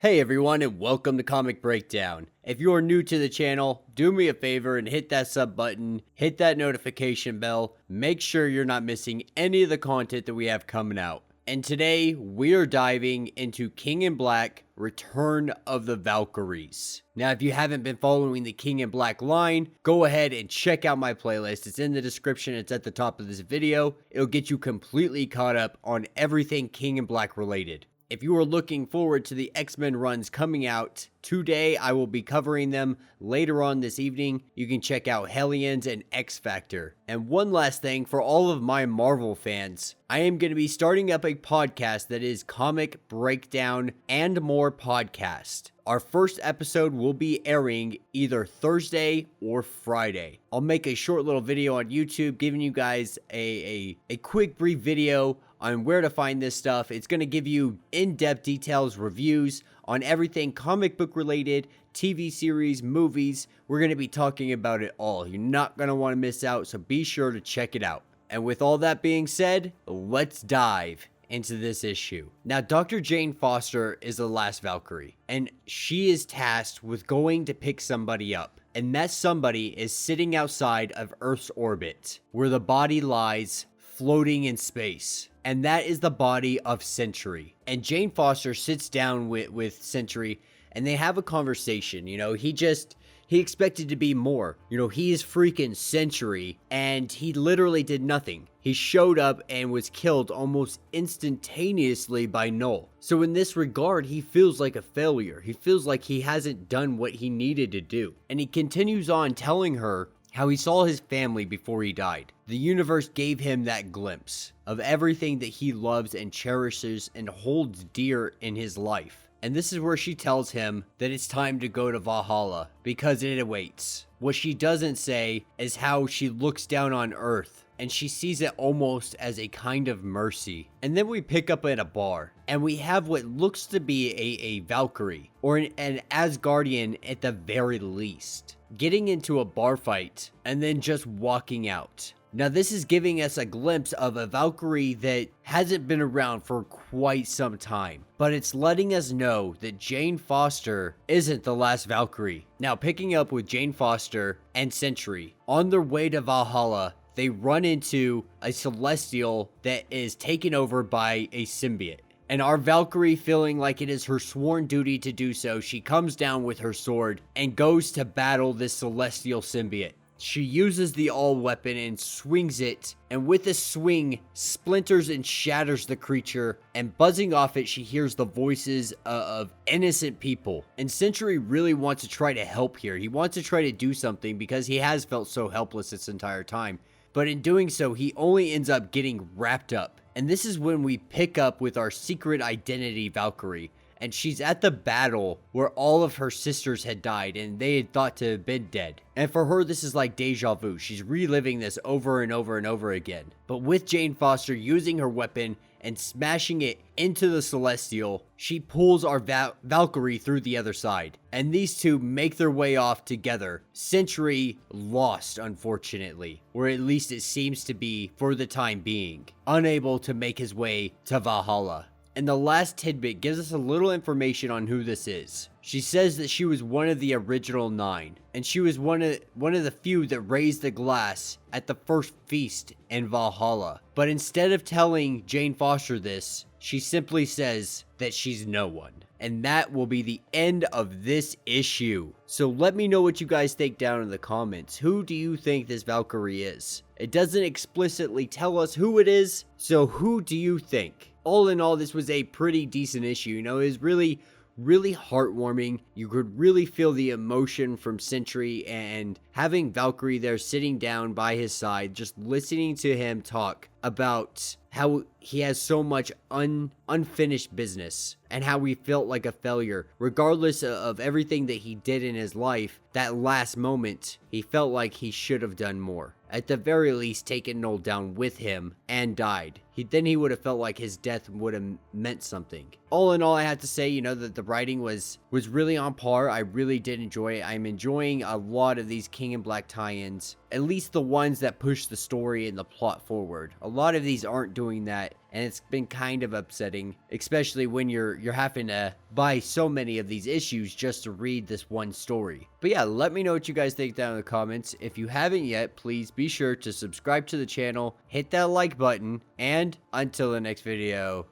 Hey everyone, and welcome to Comic Breakdown. If you are new to the channel, do me a favor and hit that sub button, hit that notification bell, make sure you're not missing any of the content that we have coming out. And today, we are diving into King in Black, Return of the Valkyries. Now, if you haven't been following the King in Black line, go ahead and check out my playlist. It's in the description, it's at the top of this video. It'll get you completely caught up on everything King in Black related. If you are looking forward to the X-Men runs coming out today, I will be covering them later on this evening. You can check out Hellions and X Factor. And one last thing for all of my Marvel fans, I am going to be starting up a podcast that is Comic Breakdown and More Podcast. Our first episode will be airing either Thursday or Friday. I'll make a short little video on YouTube giving you guys a quick brief video on where to find this stuff. It's going to give you in-depth details, reviews on everything comic book related, TV series, movies. We're going to be talking about it all. You're not going to want to miss out, so be sure to check it out. And with all that being said, let's dive into this issue. Now, Dr. Jane Foster is the last Valkyrie, and she is tasked with going to pick somebody up. And that somebody is sitting outside of Earth's orbit, where the body lies floating in space. And that is the body of Sentry. And Jane Foster sits down with Sentry, and they have a conversation. You know, he expected to be more. You know, he is freaking Sentry, and he literally did nothing. He showed up and was killed almost instantaneously by Knull. So in this regard, he feels like a failure. He feels like he hasn't done what he needed to do. And he continues on telling her how he saw his family before he died. The universe gave him that glimpse of everything that he loves and cherishes and holds dear in his life. And this is where she tells him that it's time to go to Valhalla because it awaits. What she doesn't say is how she looks down on Earth and she sees it almost as a kind of mercy. And then we pick up at a bar and we have what looks to be a Valkyrie or an Asgardian at the very least, getting into a bar fight and then just walking out. Now this is giving us a glimpse of a Valkyrie that hasn't been around for quite some time, but it's letting us know that Jane Foster isn't the last Valkyrie. Now picking up with Jane Foster and Sentry, on their way to Valhalla, they run into a Celestial that is taken over by a symbiote. And our Valkyrie, feeling like it is her sworn duty to do so, she comes down with her sword and goes to battle this Celestial symbiote. She uses the all weapon and swings it, and with a swing, splinters and shatters the creature, and buzzing off it, she hears the voices of innocent people. And Sentry really wants to try to help here. He wants to try to do something because he has felt so helpless this entire time. But in doing so, he only ends up getting wrapped up. And this is when we pick up with our secret identity Valkyrie. And she's at the battle where all of her sisters had died and they had thought to have been dead. And for her, this is like deja vu. She's reliving this over and over and over again. But with Jane Foster using her weapon and smashing it into the Celestial, she pulls our Valkyrie through the other side. And these two make their way off together. Sentry lost, unfortunately, or at least it seems to be for the time being, unable to make his way to Valhalla. And the last tidbit gives us a little information on who this is. She says that she was one of the original 9, and she was one of the few that raised the glass at the first feast in Valhalla. But instead of telling Jane Foster this, she simply says that she's no one. And that will be the end of this issue. So let me know what you guys think down in the comments. Who do you think this Valkyrie is? It doesn't explicitly tell us who it is, so who do you think? All in all, this was a pretty decent issue. You know, it was really heartwarming. You could really feel the emotion from Sentry, and having Valkyrie there sitting down by his side, just listening to him talk about how he has so much unfinished business and how he felt like a failure. Regardless of everything that he did in his life, that last moment, he felt like he should have done more. At the very least, taken Knull down with him and died. he would have felt like his death would have meant something. All in all, I have to say, you know, that the writing was really on par. I really did enjoy it. I'm enjoying a lot of these King in Black tie-ins, at least the ones that push the story and the plot forward. A lot of these aren't doing that, and it's been kind of upsetting, especially when you're having to buy so many of these issues just to read this one story. But yeah, let me know what you guys think down in the comments. If you haven't yet, please be sure to subscribe to the channel, hit that like button, and until the next video,